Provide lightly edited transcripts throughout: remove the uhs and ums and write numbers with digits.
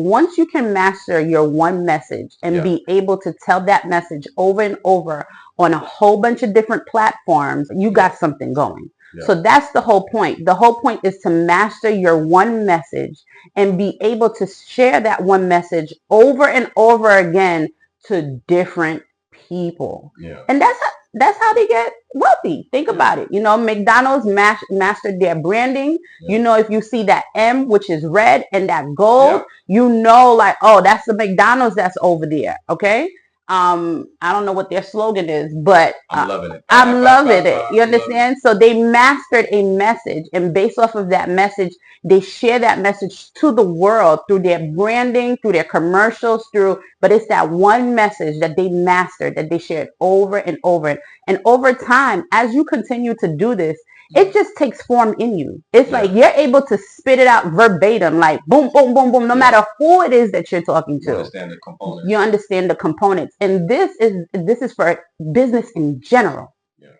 once you can master your one message and be able to tell that message over and over on a whole bunch of different platforms, you got something going. So that's the whole point. The whole point is to master your one message and be able to share that one message over and over again to different people. And that's how they get wealthy. Think about it. You know, McDonald's mastered their branding. You know, if you see that M, which is red, and that gold, you know, like, oh, that's the McDonald's that's over there. Okay. I don't know what their slogan is, but I'm loving it. I'm loving it. You understand? So they mastered a message, and based off of that message, they share that message to the world through their branding, through their commercials, but it's that one message that they mastered, that they shared over and over. And over time, as you continue to do this, it just takes form in you. It's like you're able to spit it out verbatim, like boom, boom, boom, boom, no matter who it is that you're talking to. You understand the components. You understand the components. And this is for business in general.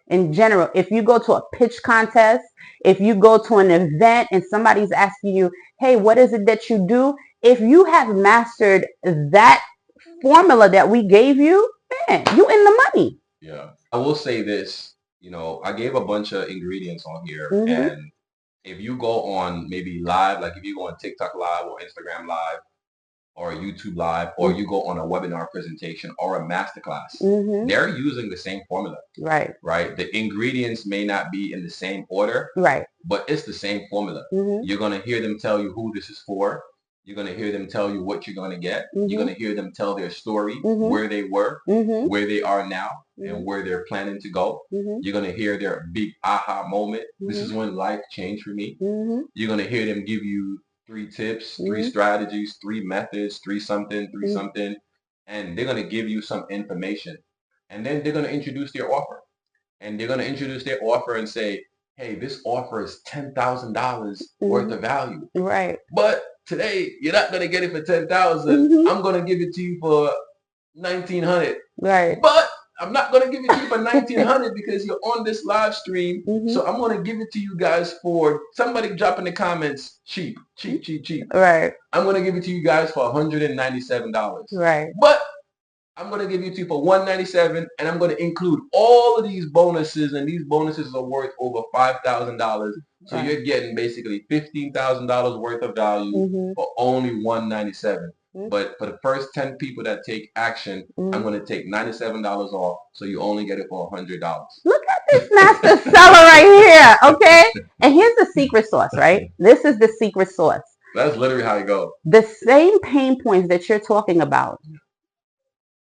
In general, if you go to a pitch contest, if you go to an event and somebody's asking you, hey, what is it that you do? If you have mastered that formula that we gave you, man, you in the money. Yeah. I will say this, you know, I gave a bunch of ingredients on here, and if you go on maybe live, like if you go on TikTok live or Instagram live or YouTube live, or you go on a webinar presentation or a masterclass, they're using the same formula. Right. The ingredients may not be in the same order, but it's the same formula. You're going to hear them tell you who this is for. You're going to hear them tell you what you're going to get. You're going to hear them tell their story, where they were, where they are now, and where they're planning to go. You're going to hear their big aha moment. This is when life changed for me. You're going to hear them give you 3 tips, 3 strategies, 3 methods, 3 something, 3 something, and they're going to give you some information. And then they're going to introduce their offer. And they're going to introduce their offer and say, hey, this offer is $10,000 worth of value. But today, you're not going to get it for $10,000. I'm going to give it to you for $1,900. But I'm not going to give it to you for $1,900 because you're on this live stream. So I'm going to give it to you guys for, somebody drop in the comments, cheap. I'm going to give it to you guys for $197. But I'm going to give it to you for $197, and I'm going to include all of these bonuses, and these bonuses are worth over $5,000. So you're getting basically $15,000 worth of value for only $197. But for the first 10 people that take action, I'm going to take $97 off, so you only get it for $100. Look at this master seller right here, okay? And here's the secret sauce, right? This is the secret sauce. That's literally how it goes. The same pain points that you're talking about,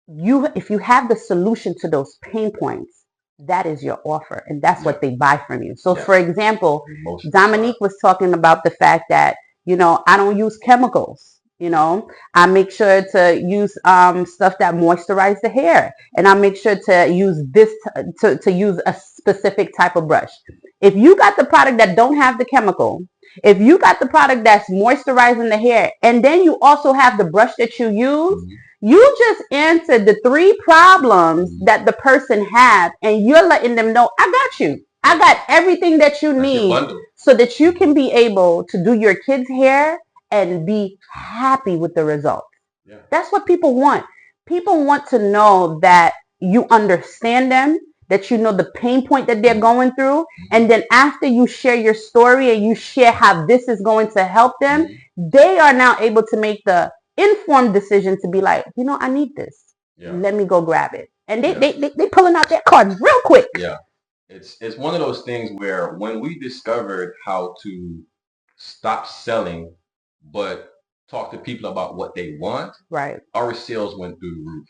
if you have the solution to those pain points, that is your offer, and that's what they buy from you. So for example, Dominique was talking about the fact that, you know, I don't use chemicals. You know, I make sure to use stuff that moisturize the hair, and I make sure to use this to use a specific type of brush. If you got the product that don't have the chemical, if you got the product that's moisturizing the hair, and then you also have the brush that you use, you just answered the 3 problems that the person has, and you're letting them know, I got you. I got everything that you need so that you can be able to do your kids' hair and be happy with the results. That's what people want. People want to know that you understand them, that you know the pain point that they're going through, and then after you share your story and you share how this is going to help them, they are now able to make the informed decision to be like, you know, I need this. Let me go grab it. And they pulling out their cards real quick. It's one of those things where when we discovered how to stop selling but talk to people about what they want, our sales went through the roof.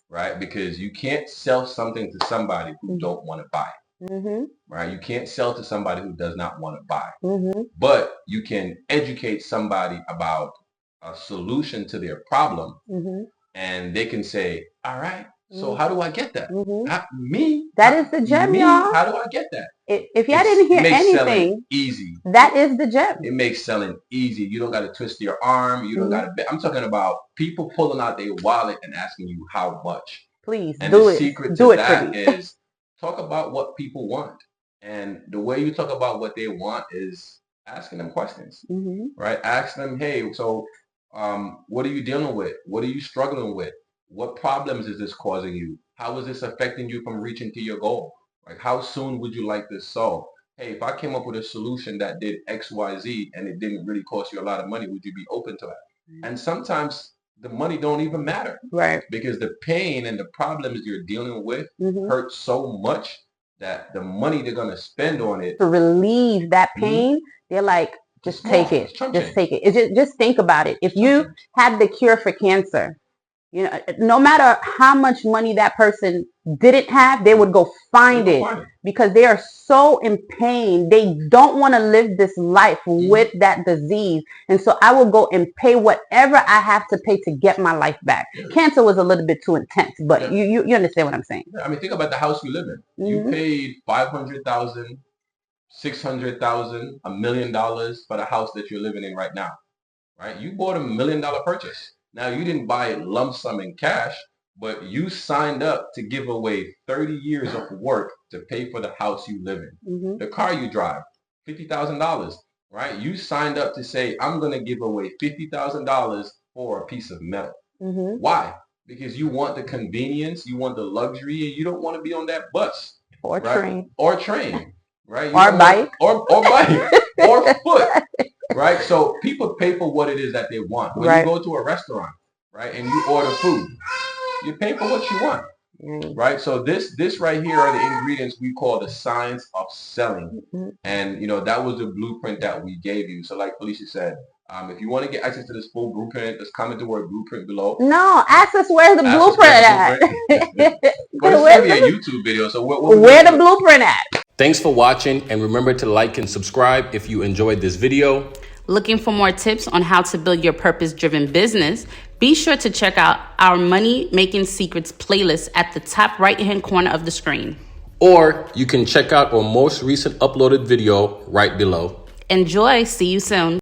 Right? Because you can't sell something to somebody who don't want to buy it. Right? You can't sell to somebody who does not want to buy. But you can educate somebody about a solution to their problem, and they can say, all right, so how do I get that? That is the gem, y'all. How do I get that? If y'all didn't hear anything, easy. That is the gem. It makes selling easy. You don't got to twist your arm. You don't got to. I'm talking about people pulling out their wallet and asking you how much. Please and do the it. secret Do to it that for me. is talk about what people want, and the way you talk about what they want is asking them questions, right? Ask them, hey, so What are you dealing with? What are you struggling with? What problems is this causing you? How is this affecting you from reaching to your goal? Like, how soon would you like this solved? Hey, if I came up with a solution that did X, Y, Z, and it didn't really cost you a lot of money, would you be open to that? And sometimes the money don't even matter, Right. because the pain and the problems you're dealing with hurt so much that the money they're gonna spend on it to relieve that pain, they're like, just take it. Just take it. It's just think about it. If you had the cure for cancer, you know, no matter how much money that person didn't have, they would go find it because they are so in pain. They don't want to live this life with that disease. And so I will go and pay whatever I have to pay to get my life back. Cancer was a little bit too intense, but you understand what I'm saying. I mean, think about the house you live in. You paid $500,000, $600,000, $1 million for the house that you're living in right now, right? You bought $1 million purchase. Now, you didn't buy it lump sum in cash, but you signed up to give away 30 years of work to pay for the house you live in. The car you drive, $50,000, right? You signed up to say, I'm going to give away $50,000 for a piece of metal. Why? Because you want the convenience, you want the luxury, and you don't want to be on that bus. Or train. Or train, right? Or bike. Or bike. Or foot. Right? So people pay for what it is that they want. When you go to a restaurant, right, and you order food, you pay for what you want. Right? So this right here are the ingredients we call the science of selling. And, you know, that was the blueprint that we gave you. So like Felicia said, if you want to get access to this full blueprint, just comment the word blueprint below. No, ask us where's the blueprint at. Well, it's going to be a YouTube video. So where the blueprint at? Thanks for watching, and remember to like and subscribe if you enjoyed this video. Looking for more tips on how to build your purpose-driven business? Be sure to check out our Money Making Secrets playlist at the top right-hand corner of the screen. Or you can check out our most recent uploaded video right below. Enjoy. See you soon.